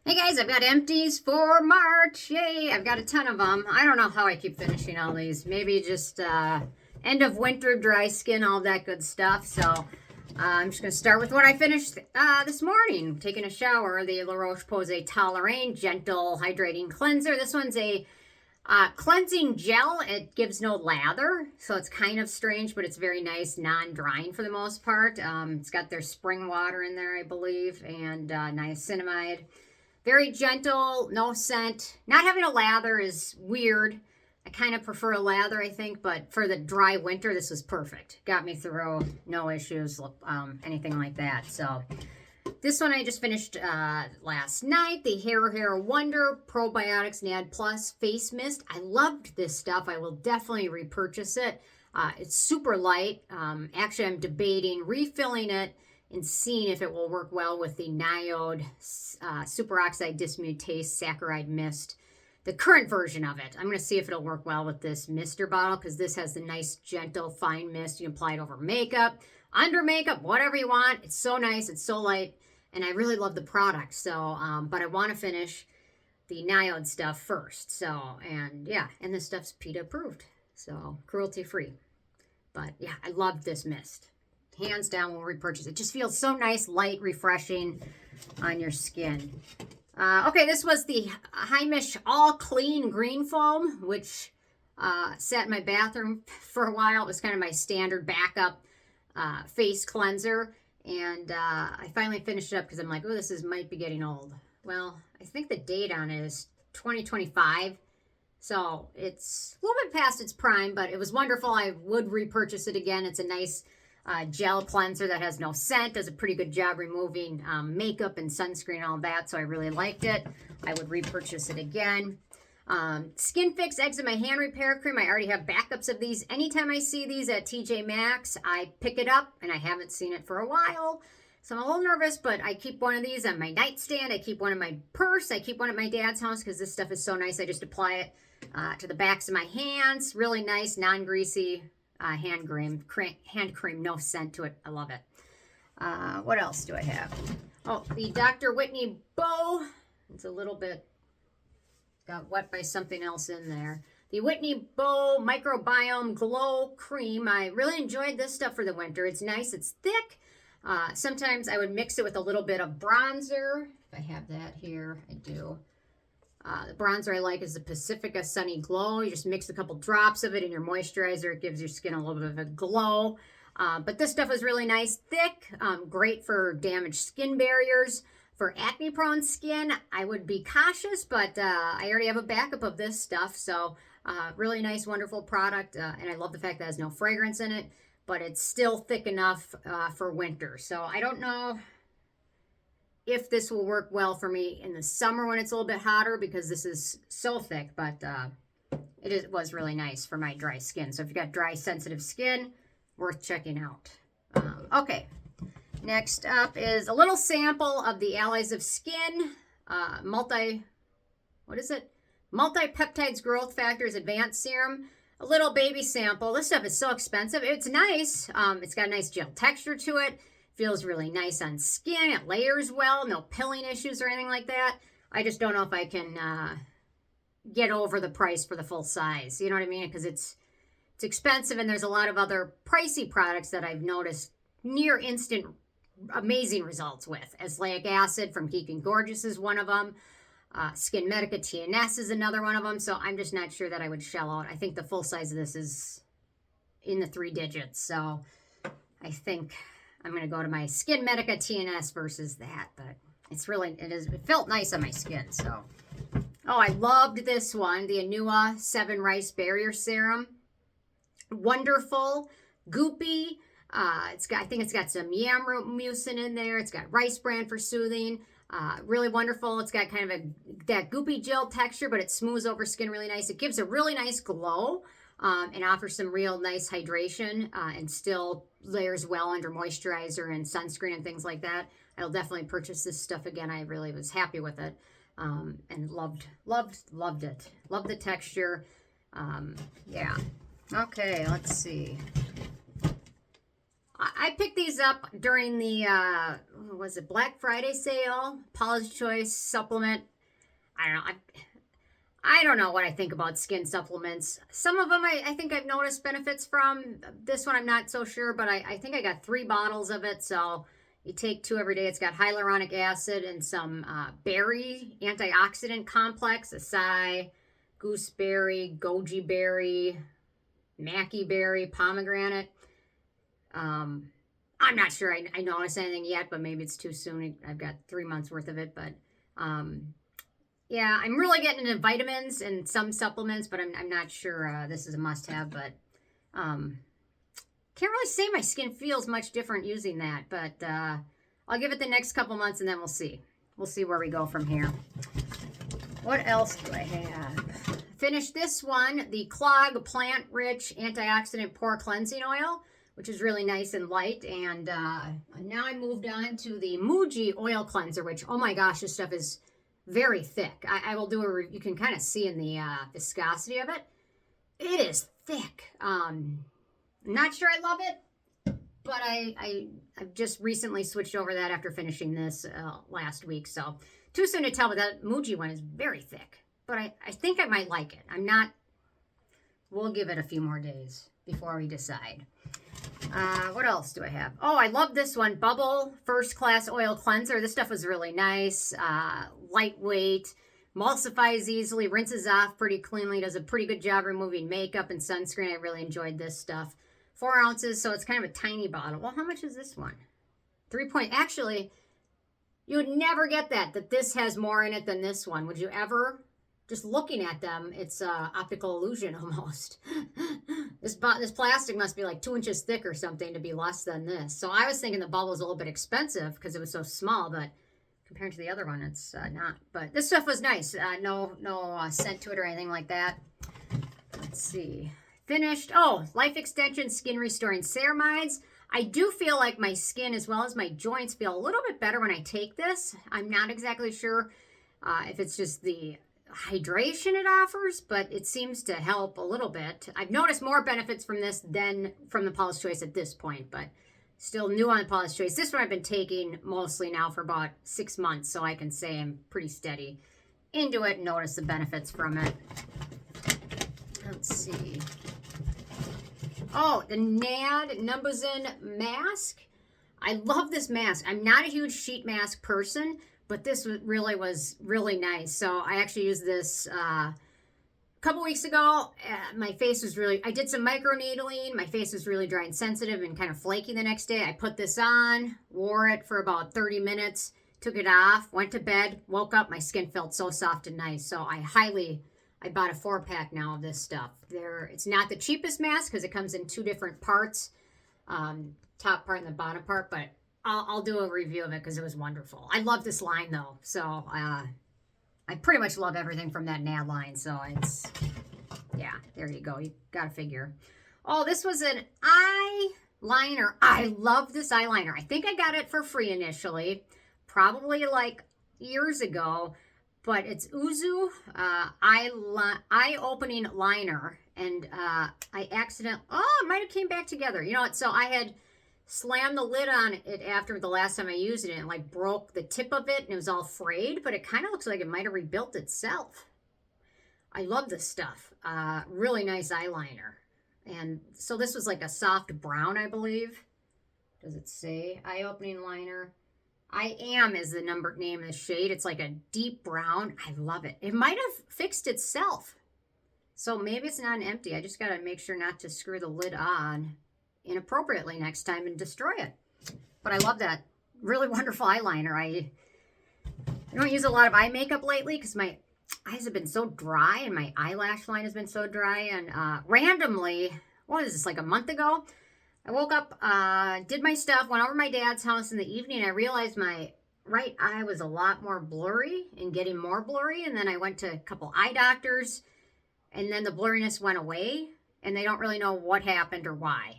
Hey guys, I've got empties for March. Yay, I've got a ton of them. I don't know how I keep finishing all these. Maybe just end of winter, dry skin, all that good stuff. So I'm just going to start with what I finished this morning. Taking a shower, the La Roche-Posay Toleraine Gentle Hydrating Cleanser. This one's a cleansing gel. It gives no lather, so it's kind of strange, but it's very nice, non-drying for the most part. It's got their spring water in there, I believe, and niacinamide. Very gentle, no scent. Not having a lather is weird. I kind of prefer a lather, I think, but for the dry winter, this was perfect. Got me through, no issues, anything like that. So this one I just finished last night, the Haruharu Wonder Probiotics NAD Plus Face Mist. I loved this stuff. I will definitely repurchase it. It's super light. Actually, I'm debating refilling it and seeing if it will work well with the Niode Superoxide Dismutase Saccharide Mist, the current version of it. I'm going to see if it'll work well with this mister bottle, because this has the nice, gentle, fine mist. You can apply it over makeup, under makeup, whatever you want. It's so nice. It's so light, and I really love the product. So, but I want to finish the Niode stuff first. So, and yeah, and this stuff's PETA approved, so cruelty-free. But yeah, I loved this mist. Hands down, we'll repurchase it. It just feels so nice, light, refreshing on your skin. Okay, this was the Heimish All Clean Green Foam, which sat in my bathroom for a while. It was kind of my standard backup face cleanser. And I finally finished it up because I'm like, oh, might be getting old. Well, I think the date on it is 2025. So it's a little bit past its prime, but it was wonderful. I would repurchase it again. It's a nice gel cleanser that has no scent, does a pretty good job removing makeup and sunscreen and all that, so I really liked it. I would repurchase it again. Skinfix Eczema Hand Repair Cream. I already have backups of these. Anytime I see these at TJ Maxx, I pick it up, and I haven't seen it for a while, so I'm a little nervous, but I keep one of these on my nightstand. I keep one in my purse. I keep one at my dad's house because this stuff is so nice. I just apply it to the backs of my hands. Really nice, non-greasy hand cream, no scent to it. I love it. What else do I have? Oh, the Dr. Whitney Bowe. It's a little bit got wet by something else in there. The Whitney Bowe Microbiome Glow Cream. I really enjoyed this stuff for the winter. It's nice. It's thick. Sometimes I would mix it with a little bit of bronzer. If I have that here, I do. The bronzer I like is the Pacifica Sunny Glow. You just mix a couple drops of it in your moisturizer. It gives your skin a little bit of a glow. But this stuff is really nice, thick, great for damaged skin barriers. For acne-prone skin, I would be cautious, but I already have a backup of this stuff. So really nice, wonderful product. And I love the fact that it has no fragrance in it, but it's still thick enough for winter. So I don't know if this will work well for me in the summer when it's a little bit hotter, because this is so thick, but it was really nice for my dry skin. So if you got dry, sensitive skin, worth checking out. Okay, next up is a little sample of the Allies of Skin Multi-Peptides Growth Factors Advanced Serum. A little baby sample. This stuff is so expensive. It's nice. It's got a nice gel texture to it. Feels really nice on skin. It layers well. No pilling issues or anything like that. I just don't know if I can get over the price for the full size. You know what I mean? Because it's expensive, and there's a lot of other pricey products that I've noticed near instant amazing results with. Azelaic acid from Geek and Gorgeous is one of them. Skin Medica TNS is another one of them. So I'm just not sure that I would shell out. I think the full size of this is in the 3 digits. So I think I'm going to go to my Skin Medica TNS versus that, but it felt nice on my skin, so. Oh, I loved this one, the Anua 7 Rice Barrier Serum. Wonderful, goopy. I think it's got some yam root mucin in there. It's got rice bran for soothing. Really wonderful. It's got kind of that goopy gel texture, but it smooths over skin really nice. It gives a really nice glow. And offers some real nice hydration and still layers well under moisturizer and sunscreen and things like that. I'll definitely purchase this stuff again. I really was happy with it and loved it. Loved the texture. Yeah. Okay, let's see. I picked these up during the, was it Black Friday sale? Paula's Choice supplement. I don't know what I think about skin supplements. Some of them I think I've noticed benefits from. This one I'm not so sure, but I think I got 3 bottles of it. So you take 2 every day. It's got hyaluronic acid and some berry antioxidant complex, acai, gooseberry, goji berry, maki berry, pomegranate. I'm not sure I noticed anything yet, but maybe it's too soon. I've got 3 months worth of it, but yeah, I'm really getting into vitamins and some supplements, but I'm not sure this is a must-have, but can't really say my skin feels much different using that, but I'll give it the next couple months and then we'll see. We'll see where we go from here. What else do I have? Finished this one, the Klog Plant-Rich Antioxidant Pore Cleansing Oil, which is really nice and light, and now I moved on to the Muji Oil Cleanser, which, oh my gosh, this stuff is very thick. I will do a review. You can kind of see in the viscosity of it. It is thick. Not sure I love it, but I've just recently switched over that after finishing this last week. So too soon to tell, but that Muji one is very thick. But I think I might like it. I'm not. We'll give it a few more days before we decide. What else do I have? Oh, I love this one. Bubble First Class Oil Cleanser. This stuff was really nice. Lightweight. Emulsifies easily. Rinses off pretty cleanly. Does a pretty good job removing makeup and sunscreen. I really enjoyed this stuff. 4 ounces, so it's kind of a tiny bottle. Well, how much is this one? 3 point. Actually, you would never get that this has more in it than this one. Would you ever? Just looking at them, it's optical illusion almost. This plastic must be like 2 inches thick or something to be less than this. So I was thinking the bubble was a little bit expensive because it was so small, but compared to the other one, it's not. But this stuff was nice. No scent to it or anything like that. Let's see. Finished. Oh, Life Extension Skin Restoring Ceramides. I do feel like my skin as well as my joints feel a little bit better when I take this. I'm not exactly sure if it's just the hydration it offers, but it seems to help a little bit. I've noticed more benefits from this than from the Paula's Choice at this point, but still new on Paula's Choice. This one I've been taking mostly now for about 6 months, so I can say I'm pretty steady into it and notice the benefits from it. Let's see. Oh, the NAD Numbuzin mask. I love this mask. I'm not a huge sheet mask person, but this was really nice. So I actually used this a couple weeks ago. My face was I did some microneedling. My face was really dry and sensitive and kind of flaky the next day. I put this on, wore it for about 30 minutes, took it off, went to bed, woke up. My skin felt so soft and nice. So I bought a 4-pack now of this stuff. It's not the cheapest mask because it comes in 2 different parts, top part and the bottom part, but I'll do a review of it because it was wonderful. I love this line though, so I pretty much love everything from that NAD line. So yeah, there you go. You gotta figure. Oh, this was an eyeliner. I love this eyeliner. I think I got it for free initially, probably like years ago, but it's Uzu Eye Opening Liner, and it might have came back together. You know what? So I had slammed the lid on it after the last time I used it, and it like broke the tip of it and it was all frayed, but it kind of looks like it might have rebuilt itself. I love this stuff. Really nice eyeliner. And so this was like a soft brown, I believe. Does it say Eye Opening Liner? I Am is the name of the shade. It's like a deep brown. I love it. It might have fixed itself. So maybe it's not an empty. I just got to make sure not to screw the lid on inappropriately next time and destroy it. But I love that. Really wonderful eyeliner. I don't use a lot of eye makeup lately because my eyes have been so dry and my eyelash line has been so dry. And randomly, what is this, like a month ago? I woke up, did my stuff, went over to my dad's house in the evening. I realized my right eye was a lot more blurry and getting more blurry. And then I went to a couple eye doctors, and then the blurriness went away, and they don't really know what happened or why.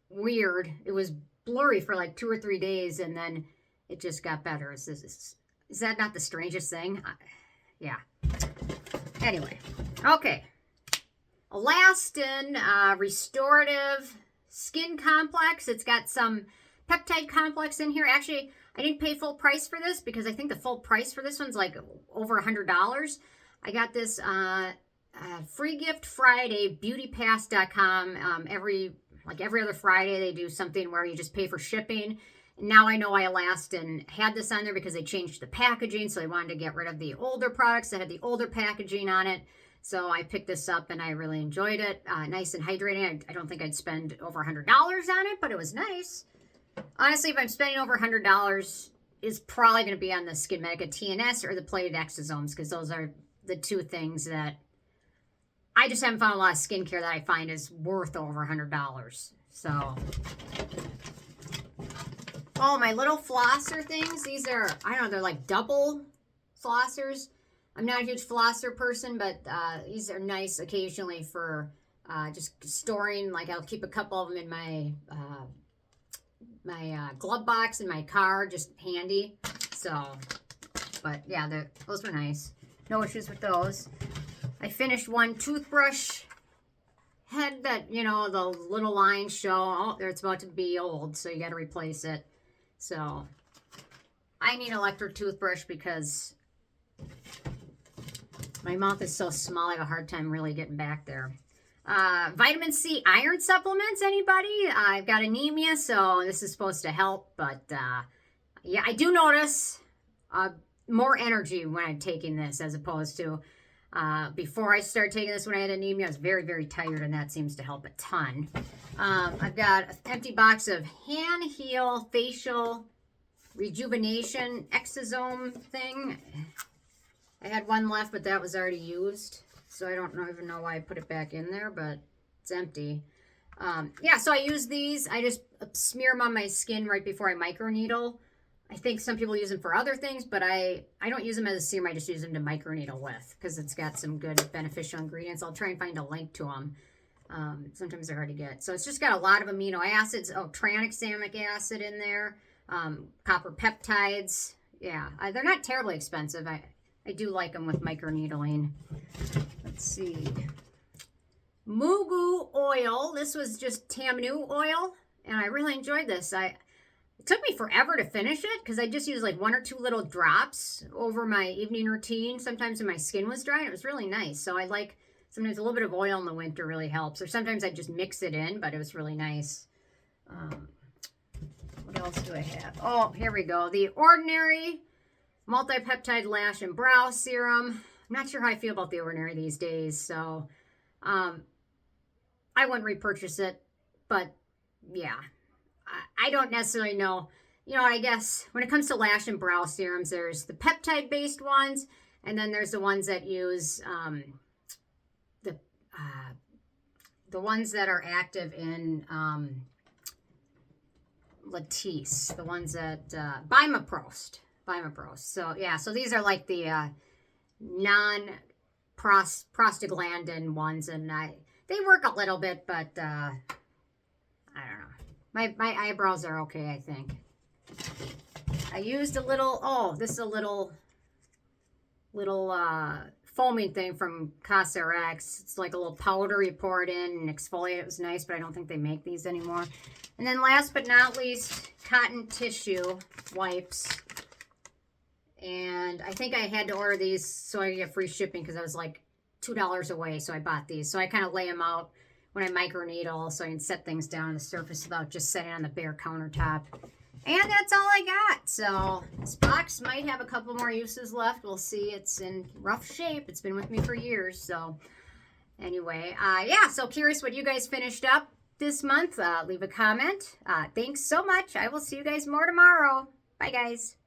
Weird. It was blurry for like 2 or 3 days, and then it just got better. Is that not the strangest thing? Yeah. Anyway. Okay. Alastin Restorative Skin Complex. It's got some peptide complex in here. Actually, I didn't pay full price for this because I think the full price for this one's like over $100. I got this Free Gift Friday, beautypass.com. Every other Friday, they do something where you just pay for shipping. Now I know Alastin had this on there because they changed the packaging, so they wanted to get rid of the older products that had the older packaging on it. So I picked this up and I really enjoyed it. Nice and hydrating. I don't think I'd spend over $100 on it, but it was nice. Honestly, if I'm spending over $100, it's probably going to be on the SkinMedica TNS or the plated exosomes, because those are the two things that I just haven't found a lot of skincare that I find is worth over $100. So, oh, my little flosser things. These are, I don't know, they're like double flossers. I'm not a huge flosser person, but these are nice occasionally for just storing. Like, I'll keep a couple of them in my glove box in my car, just handy. So, but yeah, those were nice. No issues with those. I finished one toothbrush head that, you know, the little lines show. Oh, it's about to be old, so you got to replace it. So, I need an electric toothbrush because my mouth is so small, I have a hard time really getting back there. Vitamin C iron supplements, anybody? I've got anemia, so this is supposed to help. But, yeah, I do notice more energy when I'm taking this as opposed to before I started taking this when I had anemia. I was very, very tired, and that seems to help a ton. I've got an empty box of Hand Heal Facial Rejuvenation Exosome thing. I had one left, but that was already used. So I don't even know why I put it back in there, but it's empty. Yeah, so I use these. I just smear them on my skin right before I microneedle. I think some people use them for other things, but I don't use them as a serum. I just use them to microneedle with because it's got some good beneficial ingredients. I'll try and find a link to them. Sometimes they're hard to get. So it's just got a lot of amino acids. Oh, tranexamic acid in there. Copper peptides. Yeah, they're not terribly expensive. I do like them with microneedling. Let's see. Mugu oil. This was just Tamanu oil, and I really enjoyed this. It took me forever to finish it because I just used like 1 or 2 little drops over my evening routine. Sometimes when my skin was dry, and it was really nice. So I like sometimes a little bit of oil in the winter really helps. Or sometimes I just mix it in, but it was really nice. What else do I have? Oh, here we go. The Ordinary Multi-Peptide Lash and Brow Serum. I'm not sure how I feel about the Ordinary these days, so I wouldn't repurchase it, but yeah, I don't necessarily know. You know, I guess when it comes to lash and brow serums, there's the peptide-based ones, and then there's the ones that use the ones that are active in Latisse, the ones that Bimaprost. So yeah, so these are like the non-prostaglandin ones, and they work a little bit, but I don't know. My eyebrows are okay, I think. I used a little, oh, this is a little foaming thing from CosRX. It's like a little powder you pour it in and exfoliate. It was nice, but I don't think they make these anymore. And then last but not least, cotton tissue wipes. And I think I had to order these so I could get free shipping because I was like $2 away, so I bought these. So I kind of lay them out when I microneedle so I can set things down on the surface without just setting on the bare countertop. And that's all I got. So this box might have a couple more uses left. We'll see. It's in rough shape. It's been with me for years. So anyway, yeah, so curious what you guys finished up this month. Leave a comment. Thanks so much. I will see you guys more tomorrow. Bye, guys.